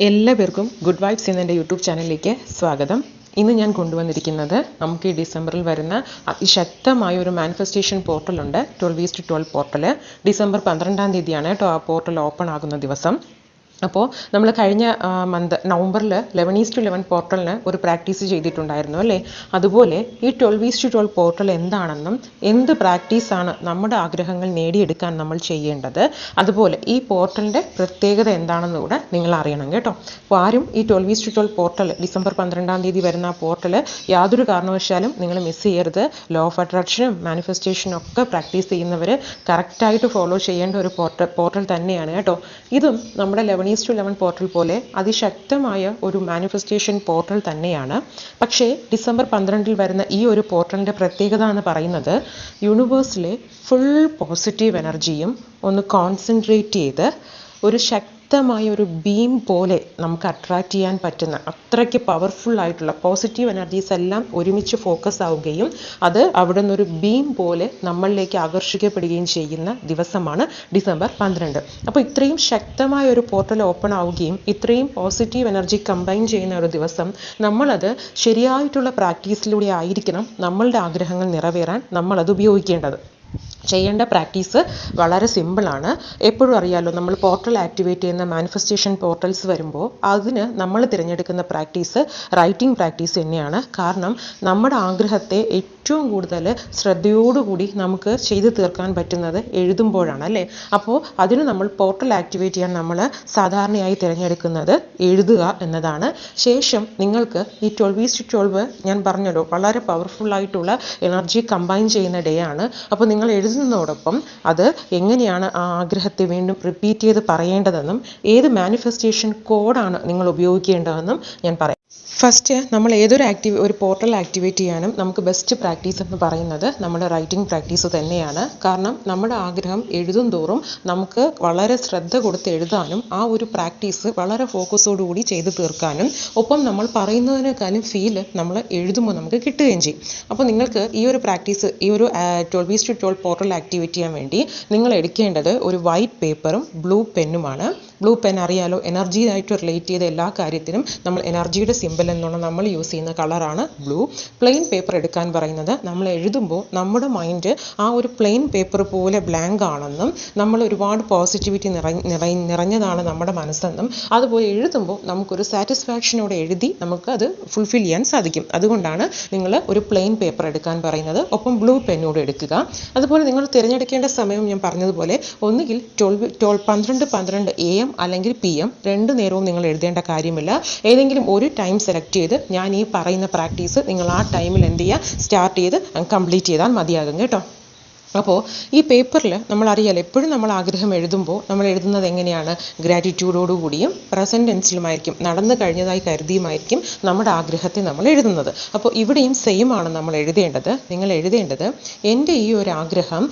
എല്ലാവർക്കും good vibes എന്ന എൻ്റെ യൂട്യൂബ് ചാനലിലേക്ക് സ്വാഗതം. ഇന്ന് ഞാൻ കൊണ്ടുവന്നിരിക്കുന്നത് നമുക്ക് ഈ ഡിസംബറിൽ വരുന്ന അതിശക്തമായ ഒരു മാനിഫെസ്റ്റേഷൻ പോർട്ടലുണ്ട്. 12:12 പോർട്ടൽ. ഡിസംബർ 12 തീയതിയാണ് കേട്ടോ ആ പോർട്ടൽ ഓപ്പൺ ആകുന്ന ദിവസം. അപ്പോൾ നമ്മൾ കഴിഞ്ഞ നവംബറിൽ 11:11 പോർട്ടലിന് ഒരു പ്രാക്ടീസ് ചെയ്തിട്ടുണ്ടായിരുന്നു അല്ലേ. അതുപോലെ ഈ 12:12 പോർട്ടൽ എന്താണെന്നും എന്ത് പ്രാക്ടീസാണ് നമ്മുടെ ആഗ്രഹങ്ങൾ നേടിയെടുക്കാൻ നമ്മൾ ചെയ്യേണ്ടത്, അതുപോലെ ഈ പോർട്ടലിൻ്റെ പ്രത്യേകത എന്താണെന്ന് കൂടെ നിങ്ങൾ അറിയണം കേട്ടോ. അപ്പോൾ ആരും ഈ 12:12 പോർട്ടൽ ഡിസംബർ 12 വരുന്ന ആ പോർട്ടൽ യാതൊരു കാരണവശാലും നിങ്ങൾ മിസ് ചെയ്യരുത്. ലോ ഓഫ് അട്രാക്ഷനും മാനിഫെസ്റ്റേഷനും ഒക്കെ പ്രാക്ടീസ് ചെയ്യുന്നവർ കറക്റ്റായിട്ട് ഫോളോ ചെയ്യേണ്ട ഒരു പോർട്ടൽ തന്നെയാണ് കേട്ടോ. ഇതും നമ്മുടെ 11:11 പോർട്ടൽ പോലെ അതിശക്തമായ ഒരു മാനിഫെസ്റ്റേഷൻ പോർട്ടൽ തന്നെയാണ്. പക്ഷേ ഡിസംബർ 12 വരുന്ന ഈ ഒരു പോർട്ടലിൻ്റെ പ്രത്യേകത എന്ന് പറയുന്നത് യൂണിവേഴ്സിലെ ഫുൾ പോസിറ്റീവ് എനർജിയും ഒന്ന് കോൺസെൻട്രേറ്റ് ചെയ്ത് ഒരു ശക്തമായ ഒരു ബീം പോലെ നമുക്ക് അട്രാക്റ്റ് ചെയ്യാൻ പറ്റുന്ന അത്രയ്ക്ക് പവർഫുൾ ആയിട്ടുള്ള പോസിറ്റീവ് എനർജീസ് എല്ലാം ഒരുമിച്ച് ഫോക്കസ് ആവുകയും അത് അവിടെ നിന്നൊരു ബീം പോലെ നമ്മളിലേക്ക് ആകർഷിക്കപ്പെടുകയും ചെയ്യുന്ന ദിവസമാണ് ഡിസംബർ 12. അപ്പോൾ ഇത്രയും ശക്തമായ ഒരു പോർട്ടൽ ഓപ്പൺ ആവുകയും ഇത്രയും പോസിറ്റീവ് എനർജി കമ്പൈൻ ചെയ്യുന്ന ഒരു ദിവസം നമ്മളത് ശരിയായിട്ടുള്ള പ്രാക്ടീസിലൂടെ ആയിരിക്കണം നമ്മളുടെ ആഗ്രഹങ്ങൾ നിറവേറാൻ നമ്മളത് ഉപയോഗിക്കേണ്ടത്. ചെയ്യേണ്ട പ്രാക്ടീസ് വളരെ സിമ്പിളാണ്. എപ്പോഴും അറിയാമല്ലോ, നമ്മൾ പോർട്ടൽ ആക്ടിവേറ്റ് ചെയ്യുന്ന മാനിഫെസ്റ്റേഷൻ പോർട്ടൽസ് വരുമ്പോൾ അതിന് നമ്മൾ തിരഞ്ഞെടുക്കുന്ന പ്രാക്ടീസ് റൈറ്റിംഗ് പ്രാക്ടീസ് തന്നെയാണ്. കാരണം നമ്മുടെ ആഗ്രഹത്തെ ഏറ്റവും കൂടുതൽ ശ്രദ്ധയോടുകൂടി നമുക്ക് ചെയ്തു തീർക്കാൻ പറ്റുന്നത് എഴുതുമ്പോഴാണ് അല്ലേ. അപ്പോൾ അതിന് നമ്മൾ പോർട്ടൽ ആക്ടിവേറ്റ് ചെയ്യാൻ നമ്മൾ സാധാരണയായി തിരഞ്ഞെടുക്കുന്നത് എഴുതുക എന്നതാണ്. ശേഷം നിങ്ങൾക്ക് ഈ 12:12 ഞാൻ പറഞ്ഞല്ലോ വളരെ പവർഫുള്ളായിട്ടുള്ള എനർജി കമ്പൈൻ ചെയ്യുന്ന ഡേ ആണ്. അപ്പോൾ നിങ്ങൾ എഴുതുന്നതോടൊപ്പം അത് എങ്ങനെയാണ് ആ ആഗ്രഹത്തെ വീണ്ടും റിപ്പീറ്റ് ചെയ്ത് പറയേണ്ടതെന്നും ഏത് മാനിഫെസ്റ്റേഷൻ കോഡാണ് നിങ്ങൾ ഉപയോഗിക്കേണ്ടതെന്നും ഞാൻ പറയാം. ഫസ്റ്റ് നമ്മൾ ഒരു പോർട്ടൽ ആക്ടിവേറ്റ് ചെയ്യാനും നമുക്ക് ബെസ്റ്റ് പ്രാക്ടീസ് എന്ന് പറയുന്നത് നമ്മുടെ റൈറ്റിംഗ് പ്രാക്ടീസ് തന്നെയാണ്. കാരണം നമ്മുടെ ആഗ്രഹം എഴുതും തോറും നമുക്ക് വളരെ ശ്രദ്ധ കൊടുത്ത് എഴുതാനും ആ ഒരു പ്രാക്ടീസ് വളരെ ഫോക്കസോടുകൂടി ചെയ്തു തീർക്കാനും ഒപ്പം നമ്മൾ പറയുന്നതിനേക്കാളും ഫീൽ നമ്മൾ എഴുതുമ്പോൾ നമുക്ക് കിട്ടുകയും ചെയ്യും. അപ്പോൾ നിങ്ങൾക്ക് ഈ ഒരു പ്രാക്ടീസ് ഈ ഒരു 12:12 പോർട്ടൽ ആക്ടിവേറ്റ് ചെയ്യാൻ വേണ്ടി നിങ്ങൾ എടുക്കേണ്ടത് ഒരു വൈറ്റ് പേപ്പറും ബ്ലൂ പെന്നുമാണ്. ബ്ലൂ പെൻ അറിയാലോ, എനർജിയായിട്ട് റിലേറ്റ് ചെയ്ത എല്ലാ കാര്യത്തിനും നമ്മൾ എനർജിയുടെ സിമ്പിൾ എന്നുള്ള നമ്മൾ യൂസ് ചെയ്യുന്ന കളറാണ് ബ്ലൂ. പ്ലെയിൻ പേപ്പർ എടുക്കാൻ പറയുന്നത് നമ്മൾ എഴുതുമ്പോൾ നമ്മുടെ മൈൻഡ് ആ ഒരു പ്ലെയിൻ പേപ്പർ പോലെ ബ്ലാങ്ക് ആണെന്നും നമ്മൾ ഒരുപാട് പോസിറ്റിവിറ്റി നിറഞ്ഞതാണ് നമ്മുടെ മനസ്സെന്നും അതുപോലെ എഴുതുമ്പോൾ നമുക്കൊരു സാറ്റിസ്ഫാക്ഷനോടെ എഴുതി നമുക്ക് അത് ഫുൾഫിൽ ചെയ്യാൻ സാധിക്കും. അതുകൊണ്ടാണ് നിങ്ങൾ ഒരു പ്ലെയിൻ പേപ്പർ എടുക്കാൻ പറയുന്നത്. ഒപ്പം ബ്ലൂ പെന്നോട് എടുക്കുക. അതുപോലെ നിങ്ങൾ തിരഞ്ഞെടുക്കേണ്ട സമയം ഞാൻ പറഞ്ഞതുപോലെ ഒന്നുകിൽ 12 AM അല്ലെങ്കിൽ PM രണ്ട് നേരവും നിങ്ങൾ എഴുതേണ്ട കാര്യമില്ല. ഏതെങ്കിലും ഒരു ടൈം സെലക്ട് ചെയ്ത് ഞാൻ ഈ പറയുന്ന പ്രാക്ടീസ് നിങ്ങൾ ആ ടൈമിൽ എന്ത് ചെയ്യുക, സ്റ്റാർട്ട് ചെയ്ത് കംപ്ലീറ്റ് ചെയ്താൽ മതിയാകും കേട്ടോ. അപ്പോൾ ഈ പേപ്പറിൽ നമ്മൾ അറിയാലോ, എപ്പോഴും നമ്മൾ ആഗ്രഹം എഴുതുമ്പോൾ നമ്മൾ എഴുതുന്നത് എങ്ങനെയാണ്, ഗ്രാറ്റിറ്റ്യൂഡോടുകൂടിയും പ്രസൻറ്റ് ടെൻസിലുമായിരിക്കും, നടന്നു കഴിഞ്ഞതായി കരുതിയുമായിരിക്കും നമ്മുടെ ആഗ്രഹത്തെ നമ്മൾ എഴുതുന്നത്. അപ്പോൾ ഇവിടെയും സെയിം ആണ് നമ്മൾ എഴുതേണ്ടത്. നിങ്ങൾ എഴുതേണ്ടത് എൻ്റെ ഈ ഒരു ആഗ്രഹം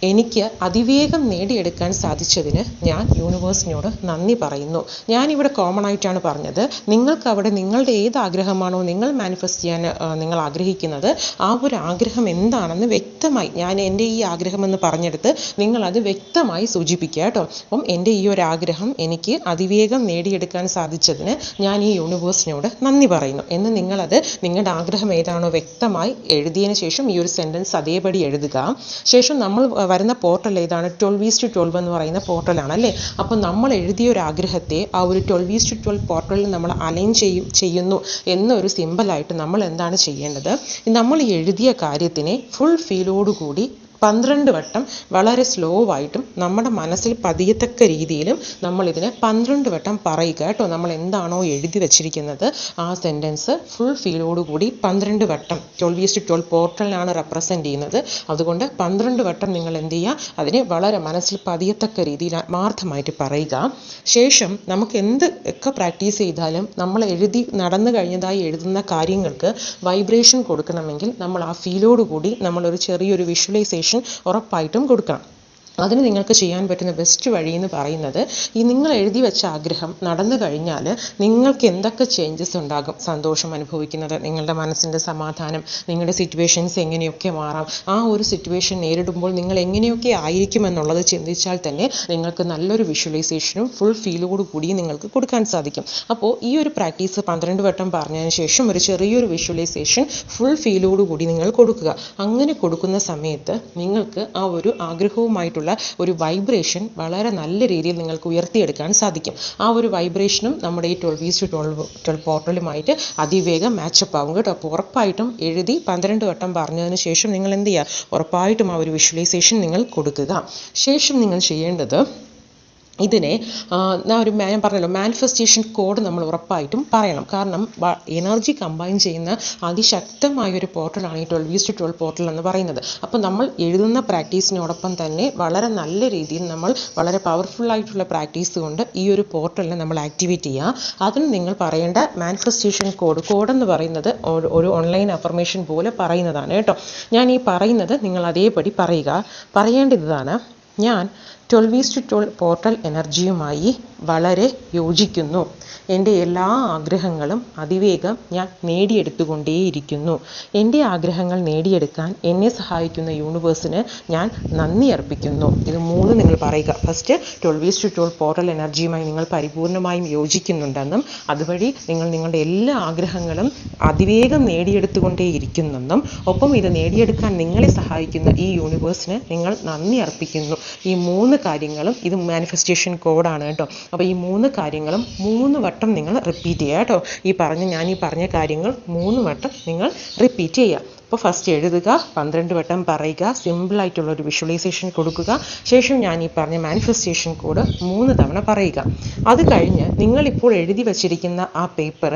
എനിക്ക് അതിവേഗം നേടിയെടുക്കാൻ സാധിച്ചതിന് ഞാൻ യൂണിവേഴ്സിനോട് നന്ദി പറയുന്നു. ഞാനിവിടെ കോമൺ ആയിട്ടാണ് പറഞ്ഞത്. നിങ്ങൾക്ക് അവിടെ നിങ്ങളുടെ ഏത് ആഗ്രഹമാണോ നിങ്ങൾ മാനിഫെസ്റ്റ് ചെയ്യാൻ നിങ്ങൾ ആഗ്രഹിക്കുന്നത് ആ ഒരു ആഗ്രഹം എന്താണെന്ന് വ്യക്തമായി ഞാൻ എൻ്റെ ഈ ആഗ്രഹം എന്ന് പറഞ്ഞെടുത്ത് നിങ്ങളത് വ്യക്തമായി സൂചിപ്പിക്കുക കേട്ടോ. അപ്പം എൻ്റെ ഈ ഒരു ആഗ്രഹം എനിക്ക് അതിവേഗം നേടിയെടുക്കാൻ സാധിച്ചതിന് ഞാൻ ഈ യൂണിവേഴ്സിനോട് നന്ദി പറയുന്നു എന്ന് നിങ്ങളത് നിങ്ങളുടെ ആഗ്രഹം ഏതാണോ വ്യക്തമായി എഴുതിയതിന് ശേഷം ഈ ഒരു സെൻറ്റൻസ് അതേപടി എഴുതുക. ശേഷം നമ്മൾ വരുന്ന പോർട്ടൽ ഏതാണ്, 12:12 എന്ന് പറയുന്ന പോർട്ടലാണ് അല്ലേ. അപ്പോൾ നമ്മൾ എഴുതിയ ഒരു ആഗ്രഹത്തെ ആ ഒരു 12:12 പോർട്ടലിൽ നമ്മൾ അലൈൻ ചെയ്യുന്നു എന്നൊരു സിമ്പിളായിട്ട് നമ്മൾ എന്താണ് ചെയ്യേണ്ടത്, നമ്മൾ എഴുതിയ കാര്യത്തിനെ ഫുൾ ഫീലോടുകൂടി 12 വട്ടം വളരെ സ്ലോ ആയിട്ടും നമ്മുടെ മനസ്സിൽ പതിയത്തക്ക രീതിയിലും നമ്മളിതിനെ 12 വട്ടം പറയുക കേട്ടോ. നമ്മൾ എന്താണോ എഴുതി വെച്ചിരിക്കുന്നത് ആ സെൻറ്റൻസ് ഫുൾ ഫീലോടുകൂടി 12 വട്ടം 12:12 പോർട്ടലിനാണ് റെപ്രസെൻറ്റ് ചെയ്യുന്നത്. അതുകൊണ്ട് 12 വട്ടം നിങ്ങൾ എന്ത് ചെയ്യുക, അതിനെ വളരെ മനസ്സിൽ പതിയത്തക്ക രീതിയിൽ ആത്മാർത്ഥമായിട്ട് പറയുക. ശേഷം നമുക്ക് എന്ത് ഒക്കെ പ്രാക്ടീസ് ചെയ്താലും നമ്മൾ നടന്നു കഴിഞ്ഞതായി എഴുതുന്ന കാര്യങ്ങൾക്ക് വൈബ്രേഷൻ കൊടുക്കണമെങ്കിൽ നമ്മൾ ആ ഫീലോടുകൂടി നമ്മളൊരു ചെറിയൊരു വിഷ്വലൈസേഷൻ ഉറപ്പായിട്ടും കൊടുക്കണം. അതിന് നിങ്ങൾക്ക് ചെയ്യാൻ പറ്റുന്ന ബെസ്റ്റ് വഴി എന്ന് പറയുന്നത് ഈ നിങ്ങൾ എഴുതി വെച്ച ആഗ്രഹം നടന്നു കഴിഞ്ഞാൽ നിങ്ങൾക്ക് എന്തൊക്കെ ചേഞ്ചസ് ഉണ്ടാകും, സന്തോഷം അനുഭവിക്കുന്നത്, നിങ്ങളുടെ മനസ്സിൻ്റെ സമാധാനം, നിങ്ങളുടെ സിറ്റുവേഷൻസ് എങ്ങനെയൊക്കെ മാറാം, ആ ഒരു സിറ്റുവേഷൻ നേരിടുമ്പോൾ നിങ്ങൾ എങ്ങനെയൊക്കെ ആയിരിക്കുമെന്നുള്ളത് ചിന്തിച്ചാൽ തന്നെ നിങ്ങൾക്ക് നല്ലൊരു വിഷ്വലൈസേഷനും ഫുൾ ഫീലോട് കൂടി നിങ്ങൾക്ക് കൊടുക്കാൻ സാധിക്കും. അപ്പോൾ ഈ ഒരു പ്രാക്ടീസ് 12 വട്ടം പറഞ്ഞതിന് ശേഷം ഒരു ചെറിയൊരു വിഷ്വലൈസേഷൻ ഫുൾ ഫീലോട് കൂടി നിങ്ങൾ കൊടുക്കുക. അങ്ങനെ കൊടുക്കുന്ന സമയത്ത് നിങ്ങൾക്ക് ആ ഒരു ആഗ്രഹവുമായിട്ടുള്ള ഒരു വൈബ്രേഷൻ വളരെ നല്ല രീതിയിൽ നിങ്ങൾക്ക് ഉയർത്തിയെടുക്കാൻ സാധിക്കും. ആ ഒരു വൈബ്രേഷനും നമ്മുടെ ഈ 12:12 പോർട്ടലുമായിട്ട് അതിവേഗം മാച്ചപ്പ് ആവും കേട്ടോ. അപ്പോൾ ഉറപ്പായിട്ടും എഴുതി 12 വട്ടം പറഞ്ഞതിന് ശേഷം നിങ്ങൾ എന്ത് ചെയ്യുക, ഉറപ്പായിട്ടും ആ ഒരു വിഷ്വലൈസേഷൻ നിങ്ങൾ കൊടുക്കുക. ശേഷം നിങ്ങൾ ചെയ്യേണ്ടത് ഇതിനെ ഞാൻ പറഞ്ഞല്ലോ, മാനിഫെസ്റ്റേഷൻ കോഡ് നമ്മൾ ഉറപ്പായിട്ടും പറയണം. കാരണം എനർജി കമ്പൈൻ ചെയ്യുന്ന അതിശക്തമായൊരു പോർട്ടലാണ് ഈ 12:12 പോർട്ടൽ എന്ന് പറയുന്നത്. അപ്പോൾ നമ്മൾ എഴുതുന്ന പ്രാക്ടീസിനോടൊപ്പം തന്നെ വളരെ നല്ല രീതിയിൽ നമ്മൾ വളരെ പവർഫുൾ ആയിട്ടുള്ള പ്രാക്ടീസ് കൊണ്ട് ഈ ഒരു പോർട്ടലിനെ നമ്മൾ ആക്ടിവേറ്റ് ചെയ്യുക. അതിന് നിങ്ങൾ പറയേണ്ട മാനിഫെസ്റ്റേഷൻ കോഡ് എന്ന് പറയുന്നത് ഒരു ഓൺലൈൻ അഫർമേഷൻ പോലെ പറയുന്നതാണ് കേട്ടോ. ഞാൻ ഈ പറയുന്നത് നിങ്ങൾ അതേപടി പറയേണ്ടതാണ്. ഞാൻ 12:12 പോർട്ടൽ എനർജിയുമായി വളരെ യോജിക്കുന്നു. എൻ്റെ എല്ലാ ആഗ്രഹങ്ങളും അതിവേഗം ഞാൻ നേടിയെടുത്തുകൊണ്ടേയിരിക്കുന്നു. എൻ്റെ ആഗ്രഹങ്ങൾ നേടിയെടുക്കാൻ എന്നെ സഹായിക്കുന്ന യൂണിവേഴ്സിന് ഞാൻ നന്ദി അർപ്പിക്കുന്നു. ഇത് 3 നിങ്ങൾ പറയുക. ഫസ്റ്റ് 12:12 പോർട്ടൽ എനർജിയുമായി നിങ്ങൾ പരിപൂർണമായും യോജിക്കുന്നുണ്ടെന്നും അതുവഴി നിങ്ങൾ നിങ്ങളുടെ എല്ലാ ആഗ്രഹങ്ങളും അതിവേഗം നേടിയെടുത്തുകൊണ്ടേയിരിക്കുന്നെന്നും ഒപ്പം ഇത് നേടിയെടുക്കാൻ നിങ്ങളെ സഹായിക്കുന്ന ഈ യൂണിവേഴ്സിന് നിങ്ങൾ നന്ദി അർപ്പിക്കുന്നു. ഈ 3 കാര്യങ്ങളും ഇത് മാനിഫെസ്റ്റേഷൻ കോഡാണ് കേട്ടോ. അപ്പോൾ ഈ 3 കാര്യങ്ങളും 3 വട്ടം നിങ്ങൾ റിപ്പീറ്റ് ചെയ്യുക കേട്ടോ. ഞാൻ ഈ പറഞ്ഞ കാര്യങ്ങൾ 3 വട്ടം നിങ്ങൾ റിപ്പീറ്റ് ചെയ്യുക. അപ്പോൾ ഫസ്റ്റ് എഴുതുക, 12 വട്ടം പറയുക, സിമ്പിളായിട്ടുള്ളൊരു വിഷ്വലൈസേഷൻ കൊടുക്കുക. ശേഷം ഞാൻ ഈ പറഞ്ഞ മാനിഫെസ്റ്റേഷൻ കോഡ് 3 തവണ പറയുക. അത് കഴിഞ്ഞ് നിങ്ങളിപ്പോൾ എഴുതി വച്ചിരിക്കുന്ന ആ പേപ്പർ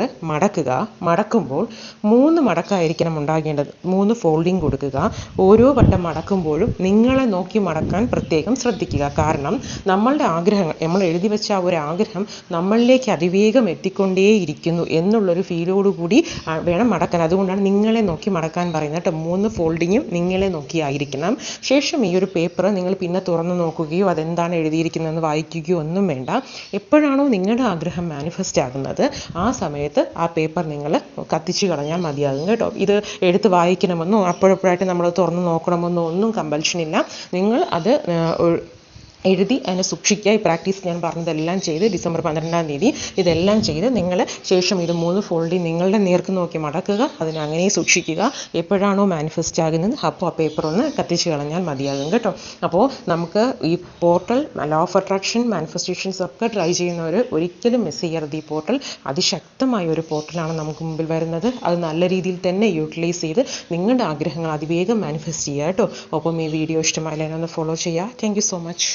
മടക്കുമ്പോൾ 3 മടക്കായിരിക്കണം ഉണ്ടാകേണ്ടത്. 3 ഫോൾഡിങ് കൊടുക്കുക. ഓരോ വട്ടം മടക്കുമ്പോഴും നിങ്ങളെ നോക്കി മടക്കാൻ പ്രത്യേകം ശ്രദ്ധിക്കുക. കാരണം നമ്മളുടെ ആഗ്രഹങ്ങൾ, നമ്മൾ എഴുതി വെച്ച ആ ഒരു ആഗ്രഹം നമ്മളിലേക്ക് അതിവേഗം എത്തിക്കൊണ്ടേയിരിക്കുന്നു എന്നുള്ളൊരു ഫീലോടുകൂടി വേണം മടക്കാൻ. അതുകൊണ്ടാണ് നിങ്ങളെ നോക്കി മടക്കാൻ പറയുന്നത് കേട്ടോ. 3 ഫോൾഡിങ്ങും നിങ്ങളെ നോക്കിയായിരിക്കണം. ശേഷം ഈ ഒരു പേപ്പർ നിങ്ങൾ പിന്നെ തുറന്നു നോക്കുകയോ അതെന്താണ് എഴുതിയിരിക്കുന്നതെന്ന് വായിക്കുകയോ ഒന്നും വേണ്ട. എപ്പോഴാണോ നിങ്ങളുടെ ആഗ്രഹം മാനിഫെസ്റ്റ് ആകുന്നത് ആ സമയത്ത് ആ പേപ്പർ നിങ്ങൾ കത്തിച്ചു കളഞ്ഞാൽ മതിയാകും കേട്ടോ. ഇത് എടുത്ത് വായിക്കണമെന്നോ അപ്പോഴപ്പോഴായിട്ട് നമ്മൾ തുറന്നു നോക്കണമെന്നോ ഒന്നും കമ്പൽഷൻ ഇല്ല. നിങ്ങൾ അത് എഴുതി അതിനെ സൂക്ഷിക്കുക. ഈ പ്രാക്ടീസ് ഞാൻ പറഞ്ഞതെല്ലാം ചെയ്ത് ഡിസംബർ 12-ാം തീയതി ഇതെല്ലാം ചെയ്ത് നിങ്ങൾ ശേഷം ഇത് 3 ഫോൾഡിൽ നിങ്ങളുടെ നേർക്ക് നോക്കി മടക്കുക. അതിനെ അങ്ങനെ സൂക്ഷിക്കുക. എപ്പോഴാണോ മാനിഫെസ്റ്റ് ആകുന്നത് അപ്പോൾ ആ പേപ്പർ ഒന്ന് കത്തിച്ച് കളഞ്ഞാൽ മതിയാകും കേട്ടോ. അപ്പോൾ നമുക്ക് ഈ portal law of attraction, manifestations ഒക്കെ ട്രൈ ചെയ്യുന്നവർ ഒരിക്കലും മിസ് ചെയ്യരുത്. ഈ പോർട്ടൽ അതിശക്തമായ ഒരു പോർട്ടലാണ് നമുക്ക് മുമ്പിൽ വരുന്നത്. അത് നല്ല രീതിയിൽ തന്നെ യൂട്ടിലൈസ് ചെയ്ത് നിങ്ങളുടെ ആഗ്രഹങ്ങൾ അതിവേഗം മാനിഫെസ്റ്റ് ചെയ്യുക കേട്ടോ. ഒപ്പം ഈ വീഡിയോ ഇഷ്ടമായാലും ഒന്ന് ഫോളോ ചെയ്യുക. Thank you so much.